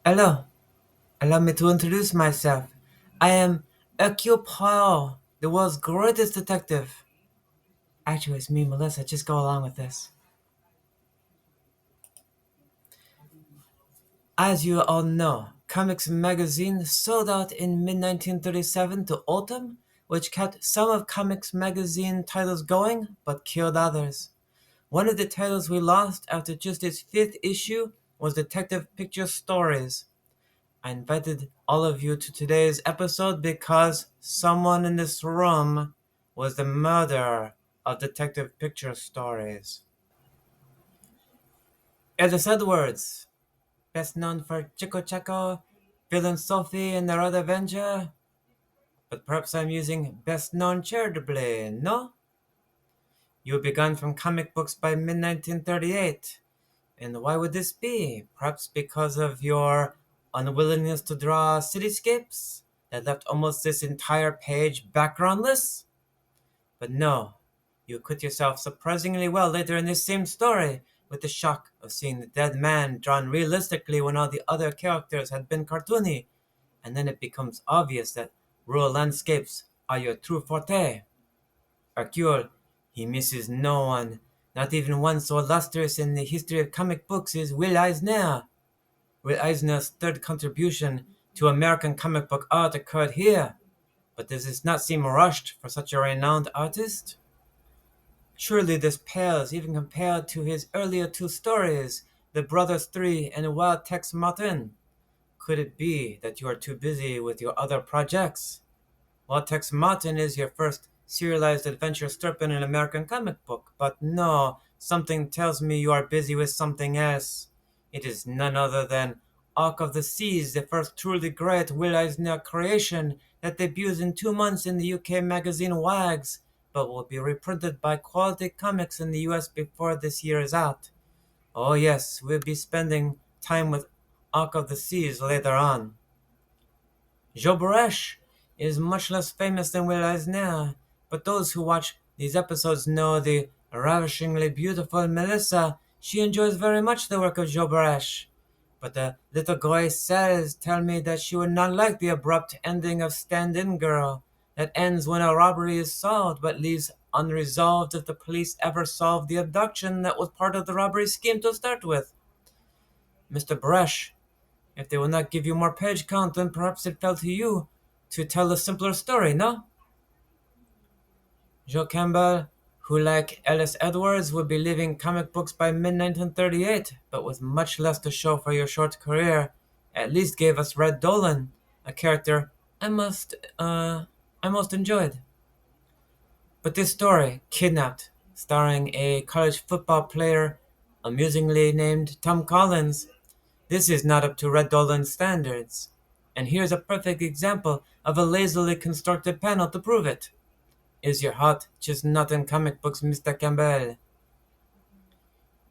Hello, allow me to introduce myself. I am Hercule Poirot, the world's greatest detective. Actually, it's me, Melissa. Just go along with this. As you all know, Comics Magazine sold out in mid 1937 to Autumn, which kept some of Comics Magazine titles going but killed others. One of the titles we lost after just its fifth issue was Detective Picture Stories. I invited all of you to today's episode because someone in this room was the murderer of Detective Picture Stories. Edith Edwards, best known for Chico Chaco, Villain Sophie and the Red Avenger, but perhaps I'm using best known charitably, no? You began from comic books by mid 1938. And why would this be? Perhaps because of your unwillingness to draw cityscapes that left almost this entire page backgroundless? But no, you acquit yourself surprisingly well later in this same story, with the shock of seeing the dead man drawn realistically when all the other characters had been cartoony, and then it becomes obvious that rural landscapes are your true forte. Hercule, he misses no one, not even one so illustrious in the history of comic books as Will Eisner. Will Eisner's third contribution to American comic book art occurred here, but does this not seem rushed for such a renowned artist? Surely this pales even compared to his earlier two stories, The Brothers Three and Wild Tex Martin. Could it be that you are too busy with your other projects? Well, Tex Martin is your first serialized adventure strip in an American comic book, but no, something tells me you are busy with something else. It is none other than Ark of the Seas, the first truly great Will Eisner creation that debuts in 2 months in the UK magazine Wags, but will be reprinted by Quality Comics in the US before this year is out. Oh yes, we'll be spending time with Ark of the Seas later on. Joe Baresh is much less famous than Will Eisner, but those who watch these episodes know the ravishingly beautiful Melissa. She enjoys very much the work of Joe Baresh. But the little gray cells tell me that she would not like the abrupt ending of Stand-In Girl, that ends when a robbery is solved but leaves unresolved if the police ever solved the abduction that was part of the robbery scheme to start with. Mr. Baresh, if they will not give you more page count, then perhaps it fell to you to tell a simpler story, no? Joe Campbell, who like Ellis Edwards would be leaving comic books by mid-1938, but with much less to show for your short career, at least gave us Red Dolan, a character I most enjoyed. But this story, Kidnapped, starring a college football player amusingly named Tom Collins, this is not up to Red Dolan's standards. And here's a perfect example of a lazily constructed panel to prove it. Is your heart just not in comic books, Mr. Campbell?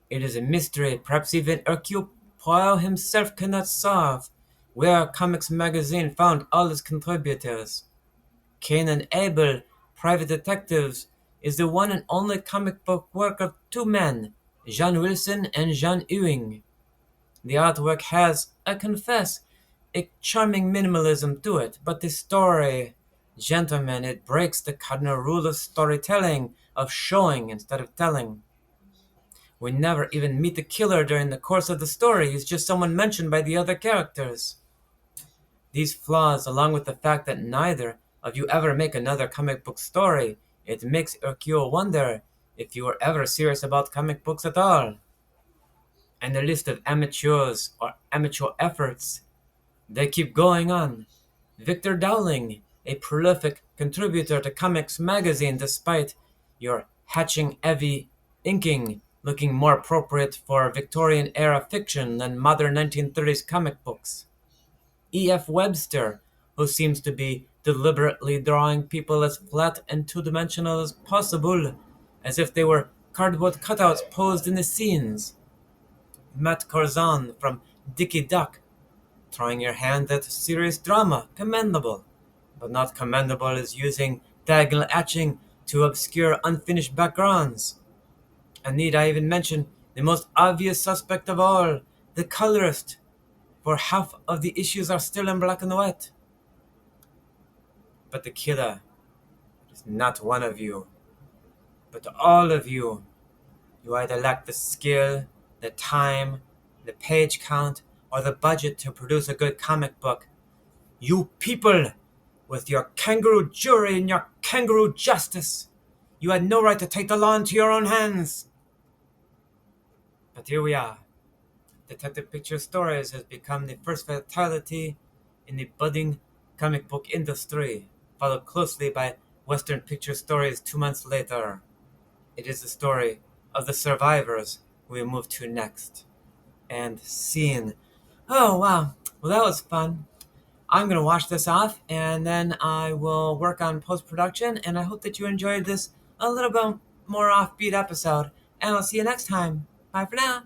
It is a mystery perhaps even Hercule Poirot himself cannot solve. Where Comics Magazine found all its contributors. Cain and Abel, Private Detectives, is the one and only comic book work of two men, John Wilson and John Ewing. The artwork has, I confess, a charming minimalism to it, but the story, gentlemen, it breaks the cardinal rule of storytelling, of showing instead of telling. We never even meet the killer during the course of the story, he's just someone mentioned by the other characters. These flaws, along with the fact that neither of you ever make another comic book story, it makes Hercule wonder if you were ever serious about comic books at all. And the list of amateurs or amateur efforts, they keep going on. Victor Dowling, a prolific contributor to Comics Magazine despite your hatching heavy inking looking more appropriate for Victorian-era fiction than modern 1930s comic books. E.F. Webster, who seems to be deliberately drawing people as flat and two-dimensional as possible, as if they were cardboard cutouts posed in the scenes. Matt Corzon from Dickie Duck, trying your hand at serious drama, commendable. But not commendable is using diagonal etching to obscure unfinished backgrounds. And need I even mention the most obvious suspect of all, the colorist, for half of the issues are still in black and white. But the killer is not one of you, but all of you. You either lack the skill, the time, the page count, or the budget to produce a good comic book. You people, with your kangaroo jury and your kangaroo justice, you had no right to take the law into your own hands. But here we are. Detective Picture Stories has become the first fatality in the budding comic book industry, followed closely by Western Picture Stories 2 months later. It is the story of the survivors we move to next. And scene. Oh, wow. Well, that was fun. I'm going to wash this off and then I will work on post production. And I hope that you enjoyed this a little bit more offbeat episode. And I'll see you next time. Bye for now.